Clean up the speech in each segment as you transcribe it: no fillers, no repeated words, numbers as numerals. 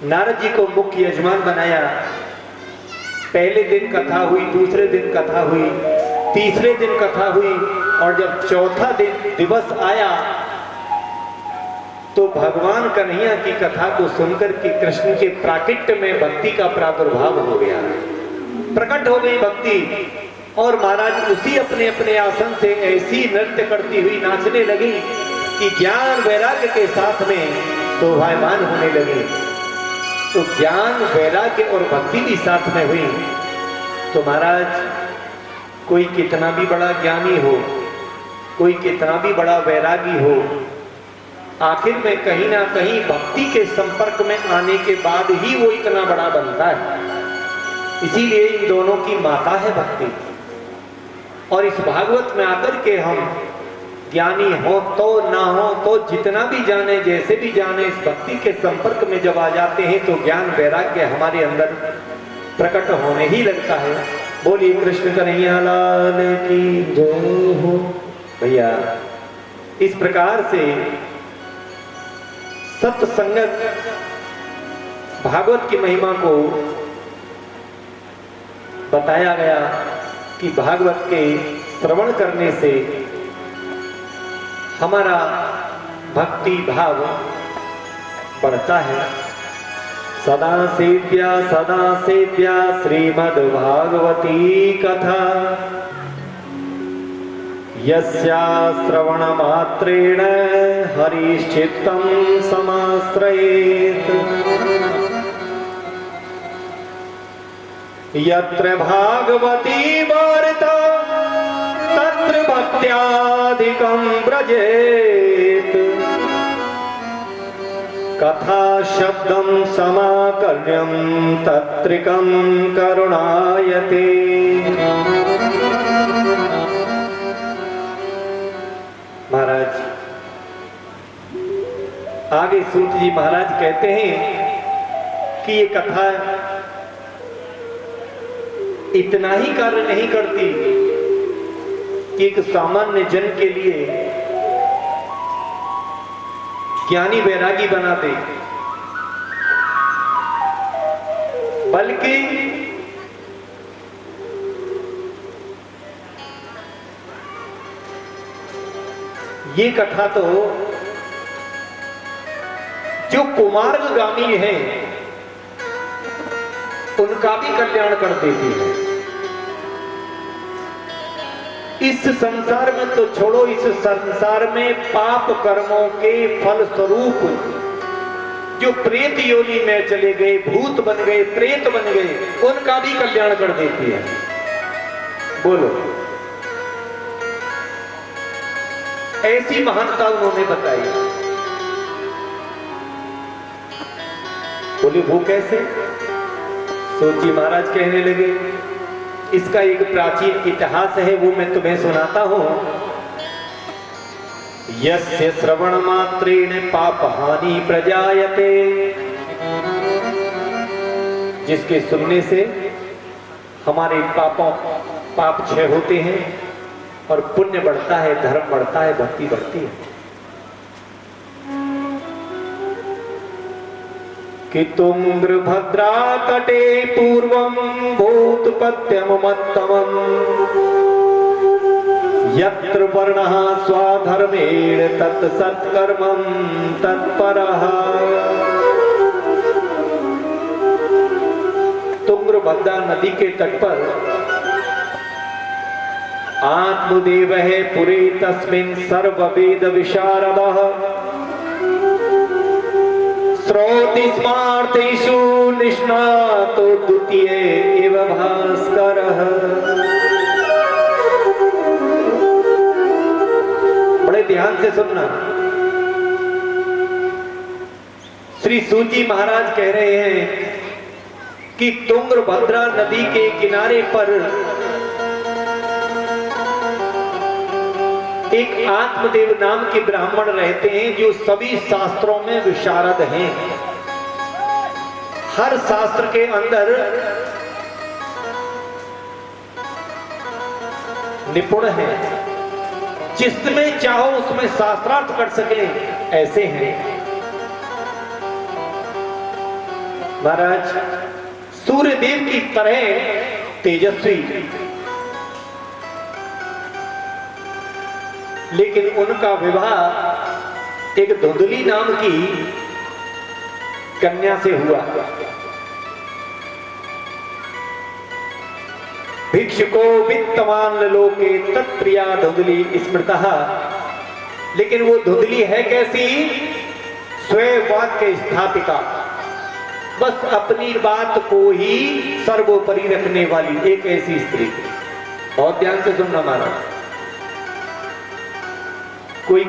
नारद जी को मुख्य यजमान बनाया। पहले दिन कथा हुई, दूसरे दिन कथा हुई, तीसरे दिन कथा हुई, और जब चौथा दिन दिवस आया तो भगवान कन्हैया की कथा को सुनकर के कृष्ण के प्राकट्य में भक्ति का प्रादुर्भाव हो गया, प्रकट हो गई भक्ति। और महाराज उसी अपने अपने आसन से ऐसी नृत्य करती हुई नाचने लगी कि ज्ञान वैराग्य के साथ में शोभायमान होने लगी। तो ज्ञान वैराग्य और भक्ति भी साथ में हुई। तो महाराज कोई कितना भी बड़ा ज्ञानी हो, कोई कितना भी बड़ा वैरागी हो, आखिर में कहीं ना कहीं भक्ति के संपर्क में आने के बाद ही वो इतना बड़ा बनता है। इसीलिए इन दोनों की माता है भक्ति। और इस भागवत में आकर के हम ज्ञानी हो तो ना हो तो जितना भी जाने, जैसे भी जाने, इस भक्ति के संपर्क में जब आ जाते हैं तो ज्ञान वैराग्य हमारे अंदर प्रकट होने ही लगता है। बोलिए कृष्ण कन्हैया लाल की जय हो। भैया इस प्रकार से सत्संगत भागवत की महिमा को बताया गया कि भागवत के श्रवण करने से हमारा भक्ति भाव बढ़ता है। सदा सेव्या श्रीमद् भागवती कथा यस्या श्रवण मात्रेण हरिश्चित्तं समाश्रयेत्। यत्र भागवती वार्ता तत्र भक्त्याधिकं व्रजेत्। कथा शब्दं समाकर्ण्यं तत्रिकं करुणायते। महाराज आगे सूत जी महाराज कहते हैं कि ये कथा इतना ही कार्य नहीं करती कि एक सामान्य जन के लिए ज्ञानी वैरागी बना दे, बल्कि ये कथा तो जो कुमार्गामी हैं उनका भी कल्याण कर देती है। इस संसार में तो छोड़ो, इस संसार में पाप कर्मों के फल स्वरूप जो प्रेत योनि में चले गए, भूत बन गए, प्रेत बन गए, उनका भी कल्याण कर देती है। बोलो, ऐसी महानता उन्होंने बताई। बोले वो कैसे? सोची महाराज कहने लगे, इसका एक प्राचीन इतिहास है, वो मैं तुम्हें सुनाता हूं। यस्य श्रवण मात्रेण पाप हानि प्रजायते। जिसके सुनने से हमारे पाप क्षय होते हैं और पुण्य बढ़ता है, धर्म बढ़ता है, भक्ति बढ़ती है। कि तुंग्रभद्रा तटे पूर्वं भूतपत्यममत्तमम् यत्र वर्णः स्वाधर्मेण तत्सत्कर्मं तत्परः। तुंग्रभद्रा नदी के तट पर आत्मदेवः पुरे तस्मिन् सर्ववेद विशारदः श्रोति स्मार्तेषु निष्णातो द्वितीय एव भास्करः। बड़े ध्यान से सुनना। श्री सूजी महाराज कह रहे हैं कि तुंगभद्रा नदी के किनारे पर एक आत्मदेव नाम के ब्राह्मण रहते हैं, जो सभी शास्त्रों में विशारद हैं। हर शास्त्र के अंदर निपुण हैं, जिसमें चाहो उसमें शास्त्रार्थ कर सके, ऐसे हैं। महाराज सूर्य देव की तरह तेजस्वी, लेकिन उनका विवाह एक धुंधली नाम की कन्या से हुआ। भिक्षुको वित्तवान लोके तत्प्रिया धुंधली स्मृतः। लेकिन वो धुंधली है कैसी? स्वयं वाक्य स्थापिका, बस अपनी बात को ही सर्वोपरि रखने वाली एक ऐसी स्त्री। बहुत ध्यान से सुनना महाराज, कोई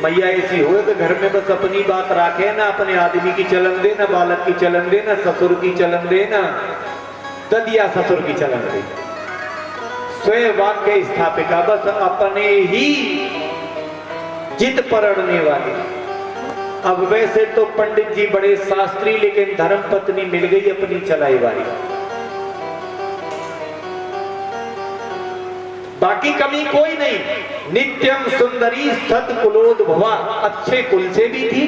मैया ऐसी हो तो घर में बस अपनी बात रखे, ना अपने आदमी की चलन दे, ना बालक की चलन दे, ना ससुर की चलन दे, ना ददिया ससुर की चलन दे। स्वयं वाक्य स्थापिका, बस अपने ही जिद पर अड़ने वाली। अब वैसे तो पंडित जी बड़े शास्त्री, लेकिन धर्म पत्नी मिल गई अपनी चलाई वाली। बाकी कमी कोई नहीं। नित्यम सुंदरी सत्कुलोद्भवा, अच्छे कुल से भी थी,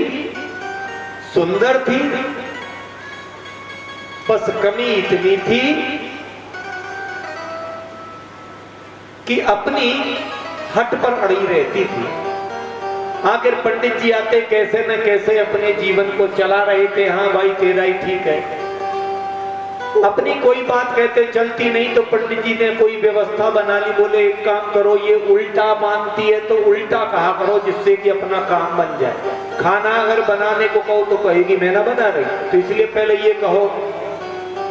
सुंदर थी, बस कमी इतनी थी कि अपनी हट पर अड़ी रहती थी। आखिर पंडित जी आते कैसे न कैसे अपने जीवन को चला रहे थे। हाँ भाई तेरा ही ठीक है, अपनी कोई बात कहते चलती नहीं तो पंडित जी ने कोई व्यवस्था बना ली। बोले एक काम करो, ये उल्टा मानती है तो उल्टा कहा करो, जिससे कि अपना काम बन जाए। खाना अगर बनाने को कहो तो कहेगी मैं ना बना रही, तो इसलिए पहले ये कहो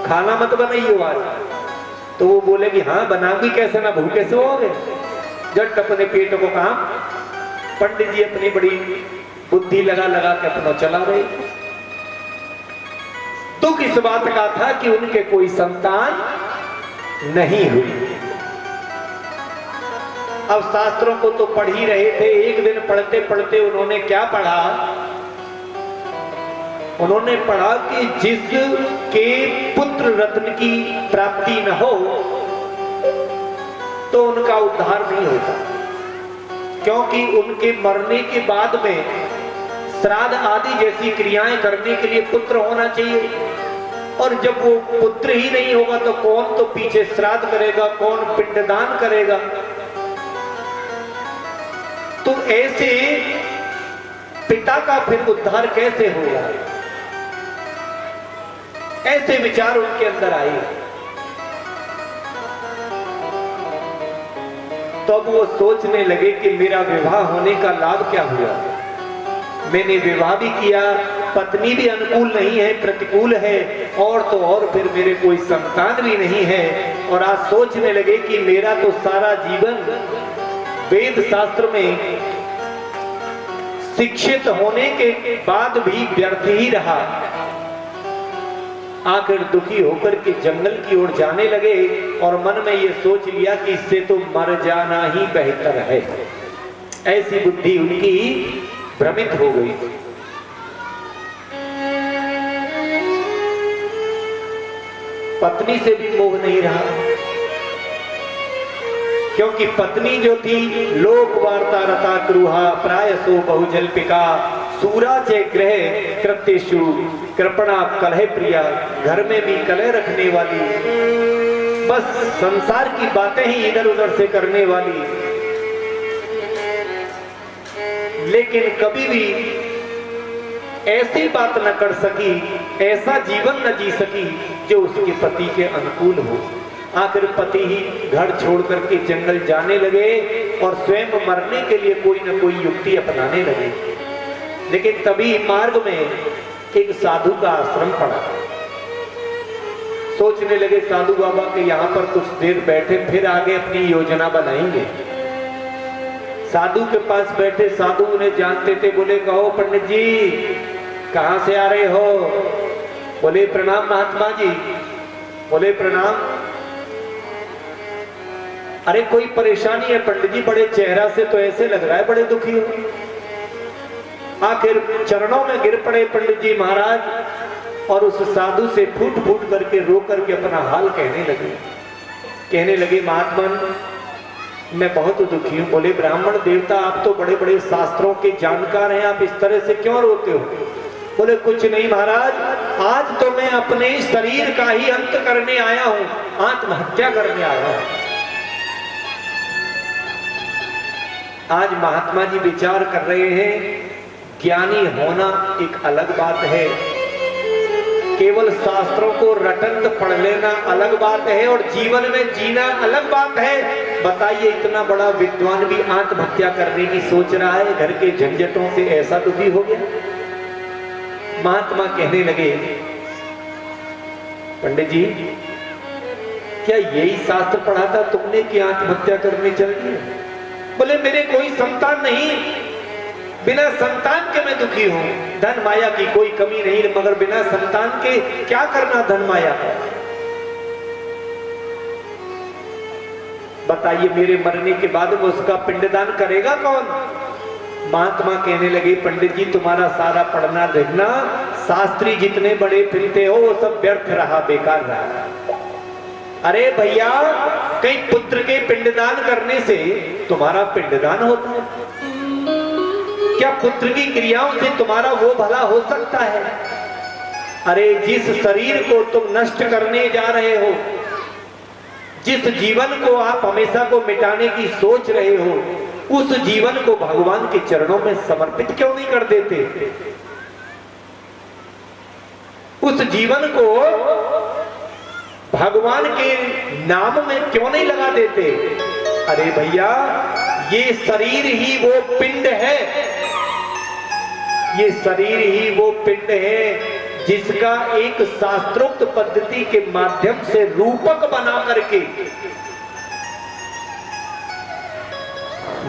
खाना मत बनाइए आज। तो वो बोलेगी हाँ बनाऊंगी कैसे, ना भूखे से होगे, जट अपने पेट को काम। पंडित जी अपनी बड़ी बुद्धि लगा लगा के अपना चला रहे। दुख इस बात का था कि उनके कोई संतान नहीं हुई। अब शास्त्रों को तो पढ़ ही रहे थे। एक दिन पढ़ते पढ़ते उन्होंने क्या पढ़ा? उन्होंने पढ़ा कि जिसके पुत्र रत्न की प्राप्ति न हो तो उनका उद्धार नहीं होता, क्योंकि उनके मरने के बाद में श्राद्ध आदि जैसी क्रियाएं करने के लिए पुत्र होना चाहिए। और जब वो पुत्र ही नहीं होगा तो कौन तो पीछे श्राद्ध करेगा, कौन पिंडदान करेगा? तो ऐसे पिता का फिर उद्धार कैसे होगा? ऐसे विचार उनके अंदर आए। तो अब वो सोचने लगे कि मेरा विवाह होने का लाभ क्या हुआ? मैंने विवाह भी किया, पत्नी भी अनुकूल नहीं है, प्रतिकूल है, और तो और फिर मेरे कोई संतान भी नहीं है। और आज सोचने लगे कि मेरा तो सारा जीवन वेद शास्त्र में शिक्षित होने के बाद भी व्यर्थ ही रहा। आखिर दुखी होकर के जंगल की ओर जाने लगे और मन में ये सोच लिया कि इससे तो मर जाना ही बेहतर है। ऐसी बुद्धि उनकी भ्रमित हो गई। पत्नी से भी मोह नहीं रहा, क्योंकि पत्नी जो थी लोक वार्ता रता क्रूहा प्रायसो बहुजल्पिका सूरा चे ग्रह कृत्येषु कृपणा कलह प्रिया। घर में भी कलह रखने वाली, बस संसार की बातें ही इधर उधर से करने वाली, लेकिन कभी भी ऐसी बात न कर सकी, ऐसा जीवन न जी सकी जो उसके पति के अनुकूल हो। आखिर पति ही घर छोड़ करके जंगल जाने लगे और स्वयं मरने के लिए कोई न कोई युक्ति अपनाने लगे। लेकिन तभी मार्ग में एक साधु का आश्रम पड़ा। सोचने लगे साधु बाबा के यहाँ पर कुछ देर बैठे, फिर आगे अपनी योजना बनाएंगे। साधु के पास बैठे, साधु उन्हें जानते थे। बोले कहो पंडित जी कहाँ से आ रहे हो? बोले प्रणाम महात्मा जी। बोले प्रणाम। अरे कोई परेशानी है पंडित जी? बड़े चेहरा से तो ऐसे लग रहा है बड़े दुखी हो। आखिर चरणों में गिर पड़े पंडित जी महाराज और उस साधु से फूट फूट करके रो करके अपना हाल कहने लगे महात्मन मैं बहुत दुखी हूँ। बोले ब्राह्मण देवता आप तो बड़े बड़े शास्त्रों के जानकार हैं, आप इस तरह से क्यों रोते हो? बोले कुछ नहीं महाराज, आज तो मैं अपने शरीर का ही अंत करने आया हूं, आत्महत्या करने आया हूं। आज महात्मा जी विचार कर रहे हैं, ज्ञानी होना एक अलग बात है, केवल शास्त्रों को रटंत पढ़ लेना अलग बात है, और जीवन में जीना अलग बात है। बताइए, इतना बड़ा विद्वान भी आत्महत्या करने की सोच रहा है, घर के झंझटों से ऐसा दुखी हो गया। महात्मा कहने लगे, पंडित जी क्या यही शास्त्र पढ़ा था तुमने कि आत्महत्या करने चल दिए? बोले मेरे कोई संतान नहीं, बिना संतान के मैं दुखी हूं। धन माया की कोई कमी नहीं, मगर बिना संतान के क्या करना धन माया का। बताइए, मेरे मरने के बाद वो उसका पिंडदान करेगा कौन? महात्मा कहने लगे, पंडित जी तुम्हारा सारा पढ़ना लिखना, शास्त्री जितने बड़े फिरते हो वो सब व्यर्थ रहा, बेकार रहा। अरे भैया, कहीं पुत्र के पिंडदान करने से तुम्हारा पिंडदान होता है क्या? पुत्र की क्रियाओं से तुम्हारा वो भला हो सकता है? अरे जिस शरीर को तुम नष्ट करने जा रहे हो, जिस जीवन को आप हमेशा को मिटाने की सोच रहे हो, उस जीवन को भगवान के चरणों में समर्पित क्यों नहीं कर देते? उस जीवन को भगवान के नाम में क्यों नहीं लगा देते? अरे भैया, ये शरीर ही वो पिंड है, ये शरीर ही वो पिंड है जिसका एक शास्त्रोक्त पद्धति के माध्यम से रूपक बना करके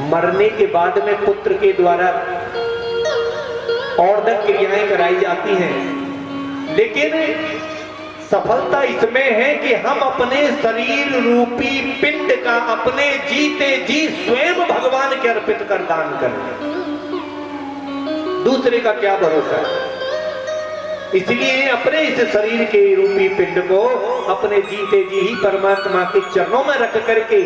मरने के बाद में पुत्र के द्वारा और क्रियाएं कराई जाती हैं। लेकिन सफलता इसमें है कि हम अपने शरीर रूपी पिंड का अपने जीते जी स्वयं भगवान के अर्पित कर दान करें। दूसरे का क्या भरोसा है? इसलिए अपने इस शरीर के रूपी पिंड को अपने जीते जी ही परमात्मा के चरणों में रख करके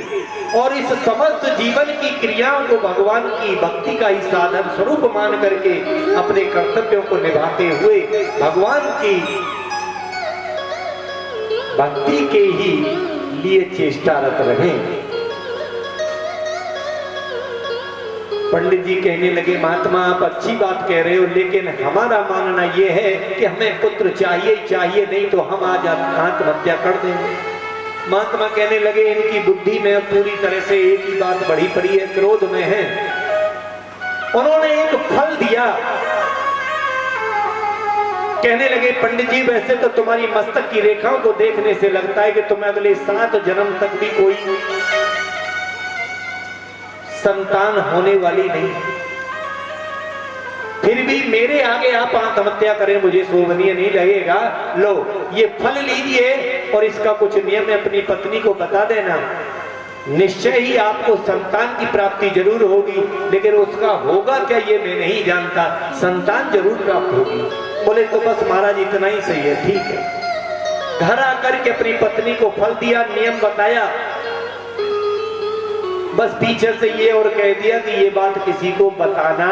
और इस समस्त जीवन की क्रियाओं को भगवान की भक्ति का ही साधन स्वरूप मान करके अपने कर्तव्यों को निभाते हुए भगवान की भक्ति के ही लिए चेष्टारत रहें। पंडित जी कहने लगे, महात्मा आप अच्छी बात कह रहे हो, लेकिन हमारा मानना यह है कि हमें पुत्र चाहिए ही चाहिए, नहीं तो हम आज आत्महत्या कर देंगे। महात्मा कहने लगे, इनकी बुद्धि में पूरी तरह से एक ही बात बढ़ी पड़ी है, क्रोध में है। उन्होंने एक फल दिया, कहने लगे, पंडित जी वैसे तो तुम्हारी मस्तक की रेखाओं को देखने से लगता है कि तुम्हें अगले 7 जन्म तक भी कोई संतान होने वाली नहीं, फिर भी मेरे आगे आप आत्महत्या करें मुझे शोभनीय नहीं लगेगा। लो ये फल लीजिए और इसका कुछ नियम अपनी पत्नी को बता देना, निश्चय ही आपको संतान की प्राप्ति जरूर होगी, लेकिन उसका होगा क्या ये मैं नहीं जानता, संतान जरूर प्राप्त होगी। बोले तो बस महाराज इतना ही सही है, ठीक है। घर आकर के अपनी पत्नी को फल दिया, नियम बताया, बस पीछे से ये और कह दिया कि ये बात किसी को बताना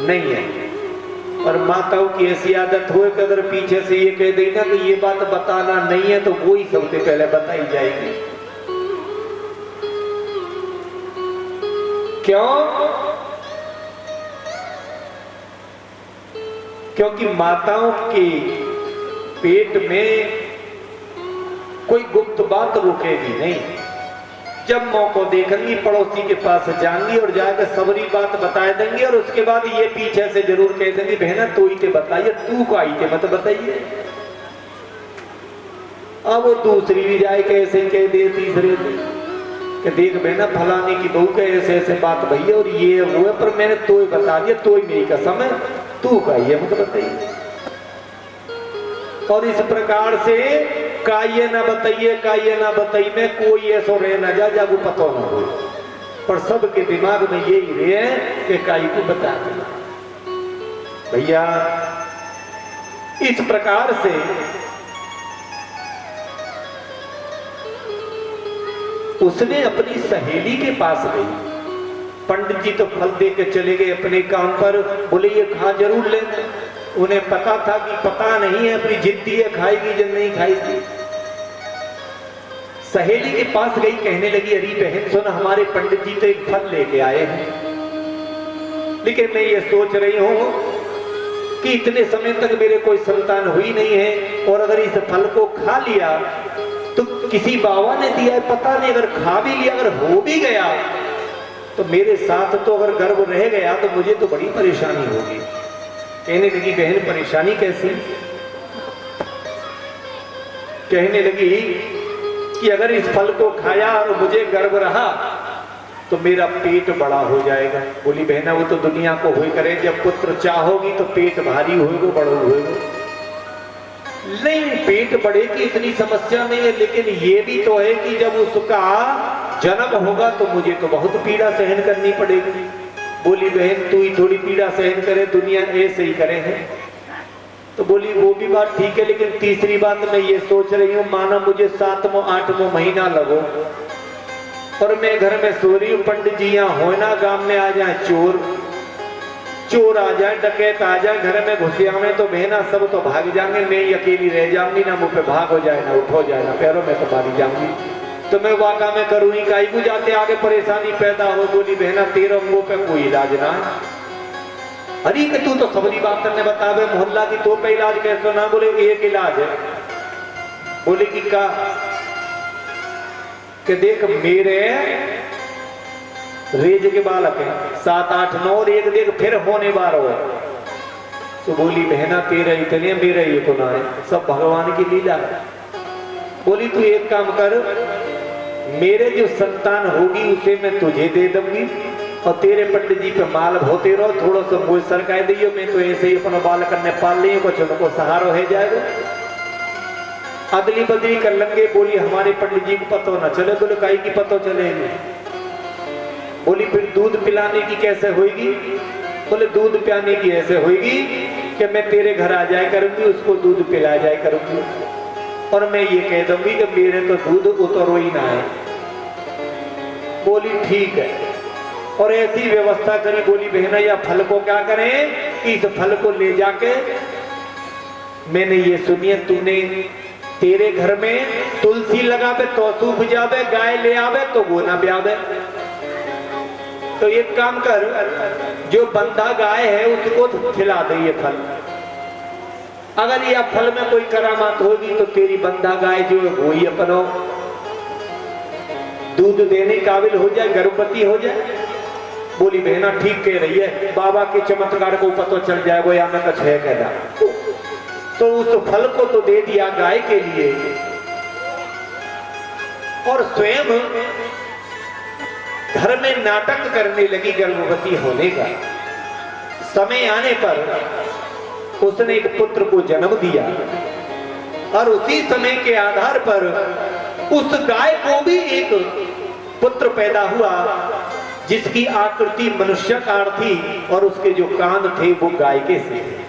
नहीं है। और माताओं की ऐसी आदत हो कि अगर पीछे से ये कह देना कि ये बात बताना नहीं है तो वो ही सबसे पहले बताई जाएगी। क्यों? क्योंकि माताओं के पेट में कोई गुप्त बात रुकेगी नहीं। जब मौका देखेंगी पड़ोसी के पास जाएंगी और जाकर सबरी बात बता देंगी, और उसके बाद ये पीछे से जरूर कह देंगी, बहना तू ही ते बताइए, तू को आई थे मत बताइए। अब वो दूसरी भी जाए कैसे कह दे, तीसरे कि देख बहना फलाने की बहू के ऐसे ऐसे बात भैया और ये वो है, पर मैंने तो ही बता दिया, तो ही मेरी कसम है, तू का ही है मत बताइए। और इस प्रकार से काये ना बताइए, काये ना बताइए में कोई ऐसा रह ना जा जागू पता ना हो, पर सबके दिमाग में यही रहे कि काई को बता देना। भैया इस प्रकार से उसने अपनी सहेली के पास गई। पंडित जी तो फल दे के चले गए अपने काम पर, बोले ये खा जरूर लेना। उन्हें पता था कि पता नहीं है अपनी जिद्दी है, खाएगी जब नहीं खाएगी। सहेली के पास गई, कहने लगी अरे बहन सुन, हमारे पंडित जी तो एक फल लेके आए हैं, लेकिन मैं ये सोच रही हूं कि इतने समय तक मेरे कोई संतान हुई नहीं है, और अगर इस फल को खा लिया तो किसी बाबा ने दिया है पता नहीं, अगर खा भी लिया, अगर हो भी गया तो मेरे साथ तो अगर गर्भ रह गया तो मुझे तो बड़ी परेशानी होगी। कहने लगी बहन परेशानी कैसी? कहने लगी कि अगर इस फल को खाया और मुझे गर्भ रहा तो मेरा पेट बड़ा हो जाएगा। बोली बहना वो तो दुनिया को हुई करे, जब पुत्र चाहोगी तो पेट भारी होएगो, बड़ो होएगो। नहीं, पेट बढ़े की इतनी समस्या नहीं है, लेकिन ये भी तो है कि जब उसका जन्म होगा तो मुझे तो बहुत पीड़ा सहन करनी पड़ेगी। बोली बहन तू ही थोड़ी पीड़ा सहन करे, दुनिया ऐसे ही करे है। तो बोली वो भी बात ठीक है, लेकिन तीसरी बात मैं ये सोच रही हूँ, मानो मुझे 7वां 8वां महीना लगो और मैं घर में सो रही हूँ, पंडित जी यहाँ हो ना, गांव में आ जाए चोर आ जाए, डकैत आ जाए, घर में घुसिया में तो बहना सब तो भाग जाएंगे, मैं अकेली रह जाऊंगी, ना मुंह पे भाग हो जाए, ना उठ हो जाए, ना पैरों में तो भागी जाऊंगी, तो मैं वाका में करूँ ही काई को जाते आगे परेशानी पैदा हो। बोली बहना तेरा मुंह पे कोई इलाज ना है। अरे कि तू तो सबरी बात करने बतावे, मोहल्ला की तो पे इलाज कैसे ना? बोले एक इलाज है। बोले कि का? कि देख मेरे रेज के बालक हैं 7 8 9 और एक देख फिर होने बार हो। तो बोली बहना तेरा इतने मेरा ये तो ना है, सब भगवान की लीला है। बोली तू एक काम कर, मेरे जो संतान होगी उसे मैं तुझे दे दूंगी और तेरे पंडित जी पे माल होते रहो, थोड़ा सा मुझे सरकाए दियो, मैं तो ऐसे ही अपना बालक ने पाल लियो, कुछ उनको सहारा हो जाएगा, अदली बदली कर लेंगे। बोली हमारे पंडित जी को पता न चले। बोले काई की पता चलेगी? बोली फिर दूध पिलाने की कैसे होगी? बोले दूध पिलाने की ऐसे होगी कि मैं तेरे घर आ जाया करूंगी, उसको दूध पिला जाया करूंगी और मैं ये कह दूंगी कि मेरे तो दूध उतरो ही ना है। बोली ठीक है, और ऐसी व्यवस्था करी। बोली बहना या फल को क्या करें, इस फल को ले जाके, मैंने ये सुनिए तूने तेरे घर में तुलसी लगावे तो सूख जावे, गाय ले आवे तो गोना ब्यावे, तो एक काम कर, जो बंधा गाय है उसको खिला दे ये फल। अगर यह फल में कोई करामात होगी तो तेरी बंधा गाय जो है वो ही अपनो दूध देने काबिल हो जाए, गर्भवती हो जाए। बोली बहना ठीक कह रही है, बाबा के चमत्कार को पता चल जाए वो या मैं कुछ है कहना। तो उस फल को तो दे दिया गाय के लिए, और स्वयं घर में नाटक करने लगी गर्भवती होने का। समय आने पर उसने एक पुत्र को जन्म दिया और उसी समय के आधार पर उस गाय को भी एक पुत्र पैदा हुआ जिसकी आकृति मनुष्याकार थी और उसके जो कान थे वो गाय के से थे।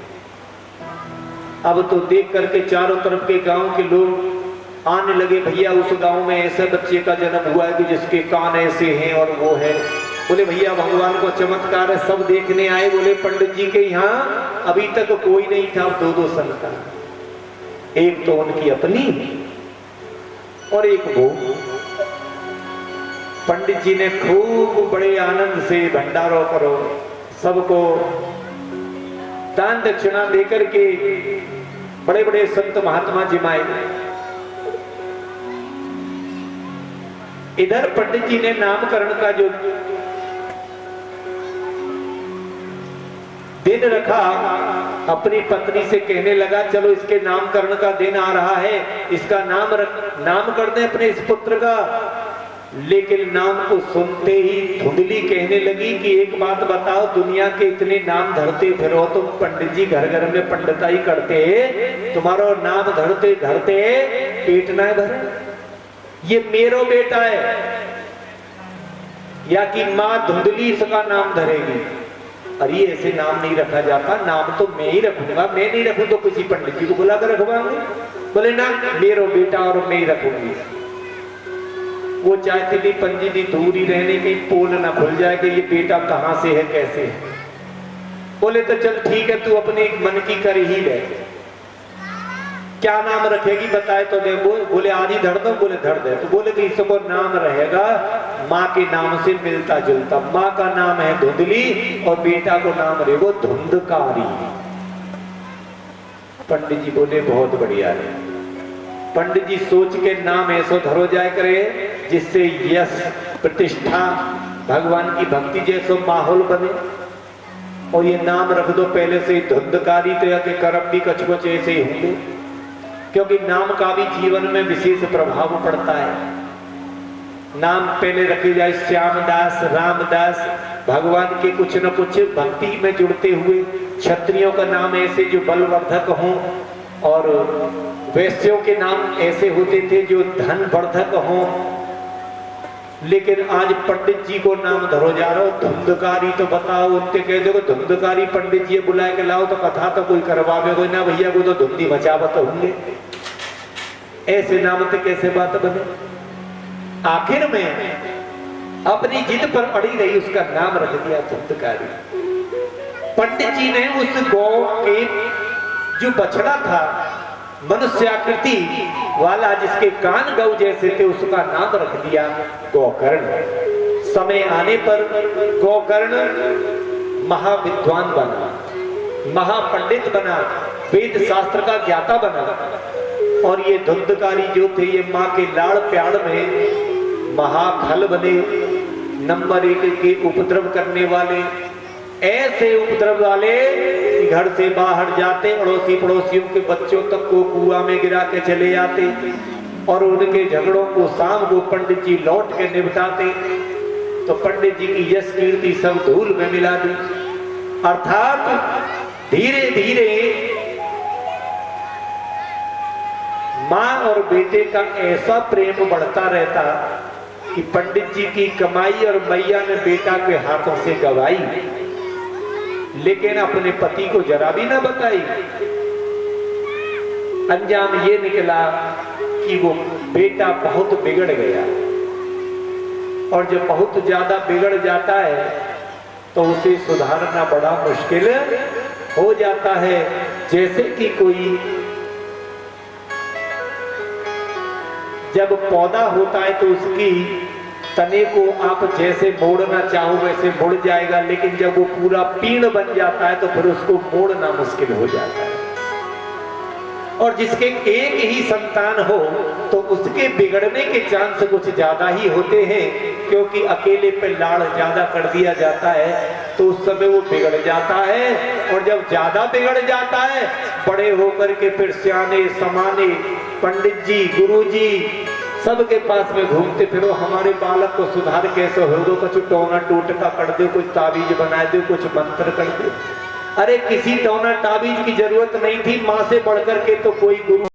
अब तो देख करके चारों तरफ के गांव के लोग आने लगे, भैया उस गांव में ऐसे बच्चे का जन्म हुआ है कि जिसके कान ऐसे हैं और वो है। बोले भैया भगवान को चमत्कार है, सब देखने आए। बोले पंडित जी के यहाँ अभी तक कोई नहीं था, 2 संतान, एक तो उनकी अपनी और एक वो। पंडित जी ने खूब बड़े आनंद से भंडारों करो, सबको दान दक्षिणा लेकर के बड़े बड़े संत महात्मा जिमाए। इधर पंडित जी ने नामकरण का जो दिन रखा, अपनी पत्नी से कहने लगा चलो इसके नामकरण का दिन आ रहा है, इसका नाम कर दें अपने इस पुत्र का। लेकिन नाम को सुनते ही धुंधली कहने लगी कि एक बात बताओ, दुनिया के इतने नाम धरते फिरो तुम, पंडित जी घर घर में पंडिताई करते, तुम्हारा नाम धरते धरते पेट ना भरे। ये मेरो बेटा है या कि माँ धुंधली इसका नाम धरेगी? अरे ऐसे नाम नहीं रखा जाता, नाम तो मैं ही रखूंगा, मैं नहीं रखूं तो किसी पंडित जी को बुला कर रखवाऊंगी। बोले ना मेरो बेटा और मैं ही रखूंगी। वो चाहती थी पंजी दी दूरी रहने की, पोल ना खुल जाए कि ये बेटा कहां से है कैसे है। बोले तो चल ठीक है, तू अपने मन की कर ही ले, क्या नाम रखेगी बताए तो दे। बोले आज ही धर दो, बोले धर दे। तो बोले कि इसको नाम रहेगा माँ के नाम से मिलता जुलता, माँ का नाम है धुंधली और बेटा को नाम रहेगा धुंधकारी। पंडित जी बोले बहुत बढ़िया है। पंडित जी सोच के नाम ऐसो धरो जाए करे जिससे यश प्रतिष्ठा भगवान की भक्ति जैसो माहौल बने, और ये नाम रख दो पहले से ही धुंधकारी, तो के कर्म भी कछ कुछ ऐसे ही होंगे, क्योंकि नाम का भी जीवन में विशेष प्रभाव पड़ता है। नाम पहले रखे जाए श्यामदास, रामदास, भगवान के कुछ न कुछ भक्ति में जुड़ते हुए। क्षत्रियों का नाम ऐसे जो बलवर्धक हों, और वैश्यों के नाम ऐसे होते थे जो धन वर्धक हों। लेकिन आज पंडित जी को नाम धरो जा रहा हो धुंधकारी, तो बताओ उनके कह दो धुंधकारी पंडित जी बुलाए के लाओ तो कथा तो कोई करवावे कोई ना, भैया को तो धुंधी मचावत होंगे। ऐसे नाम तो कैसे बात बने। आखिर में अपनी जिद पर अड़ी रही, उसका नाम रख दिया धुंधकारी। पंडित जी ने उस गौ के जो बछड़ा था मनुष्याकृति वाला, जिसके कान गौ जैसे थे, उसका नाम रख दिया गोकर्ण। समय आने पर गोकर्ण महाविद्वान बना, महापंडित बना, वेद शास्त्र का ज्ञाता बना। और ये धुंधकारी जो थे ये माँ के लाड़ प्याड़ में महाखल बने, नंबर 1 के उपद्रव करने वाले। ऐसे उपद्रव वाले घर से बाहर जाते, अड़ोसी पड़ोसियों के बच्चों तक को कुआं में गिरा के चले जाते, और उनके झगड़ों को शाम को पंडित जी लौट के निपटाते। तो पंडित जी की यश कीर्ति सब धूल में मिला दी। अर्थात धीरे धीरे माँ और बेटे का ऐसा प्रेम बढ़ता रहता कि पंडित जी की कमाई और मैया ने बेटा के हाथों से गवाई, लेकिन अपने पति को जरा भी ना बताई। अंजाम ये निकला कि वो बेटा बहुत बिगड़ गया, और जब बहुत ज्यादा बिगड़ जाता है तो उसे सुधारना बड़ा मुश्किल हो जाता है। जैसे कि कोई जब पौधा होता है तो उसकी तने को आप जैसे मोड़ना चाहो वैसे मुड़ जाएगा, लेकिन जब वो पूरा पीण बन जाता है तो फिर उसको मोड़ना मुश्किल हो जाता है। और जिसके एक ही संतान हो तो उसके बिगड़ने के चांस कुछ ज्यादा ही होते हैं, क्योंकि अकेले पे लाड़ ज्यादा कर दिया जाता है तो उस समय वो बिगड़ जाता है। और जब ज्यादा बिगड़ जाता है, बड़े होकर के फिर सियाने समाने पंडित जी, गुरु जी सबके पास में घूमते फिरो, हमारे बालक को सुधार कैसे हो दो, कुछ टोना टोटका कर दो, कुछ ताबीज बना दो, कुछ मंत्र कर दो। अरे किसी टोना ताबीज की जरूरत नहीं थी, माँ से बढ़कर के तो कोई गुरु